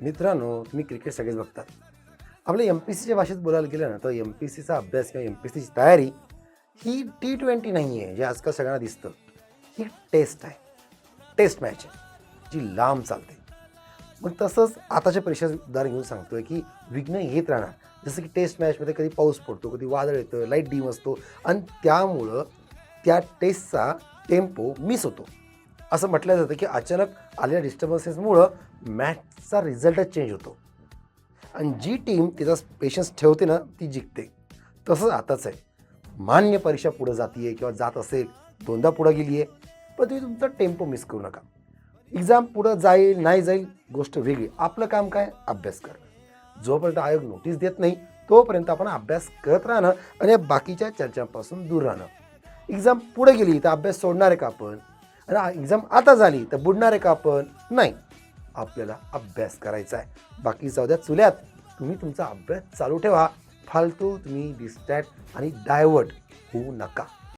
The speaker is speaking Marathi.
मित्रांनो, तुम्ही क्रिकेट सगळेच बघतात. आपल्या एम-पी-एस-सीच्या भाषेत बोलायला गेलं ना, तर एम-पी-एस-सीचा अभ्यास किंवा एम-पी-एस-सीची तयारी ही T20 नाही आहे, जे आजकाल सगळ्यांना दिसतं. ही टेस्ट आहे. टेस्ट मॅच आहे, जी लांब चालते. मग तसंच आताच्या परीक्षेचं उदाहरण घेऊन सांगतोय, की विघ्न येत राहणार. जसं की टेस्ट मॅचमध्ये कधी पाऊस पडतो, कधी वादळ येतं, लाईट डीम असतो आणि त्यामुळं त्या टेस्टचा टेम्पो मिस होतो. असं म्हटलं जातं, की अचानक आलेल्या डिस्टर्बन्सेसमुळं मॅचचा रिझल्टच चेंज होतो आणि जी टीम तिचा पेशन्स ठेवते ना, ती जिंकते. तसंच आताच आहे. मान्य परीक्षा पुढं जातीये किंवा जात असेल, दोनदा पुढं गेली आहे, पण तुम्ही तुमचा टेम्पो मिस करू नका. एक्झाम पुढं जाईल, नाही जाईल, गोष्ट वेगळी. आपलं काम काय? अभ्यास करणं. जोपर्यंत आयोग नोटीस देत नाही, तोपर्यंत आपण अभ्यास करत राहणं आणि या बाकीच्या चर्चांपासून दूर राहणं. एक्झाम पुढे गेली तर अभ्यास सोडणार आहे का आपण? आणि एक्झाम आता झाली तर बुडणार आहे का आपण? नाही. आपल्याला अभ्यास करायचा आहे. बाकी जाऊ द्या चुल्यात. तुम्ही तुमचा अभ्यास चालू ठेवा. फालतू तुम्ही डिस्ट्रॅक्ट आणि डायव्हर्ट होऊ नका.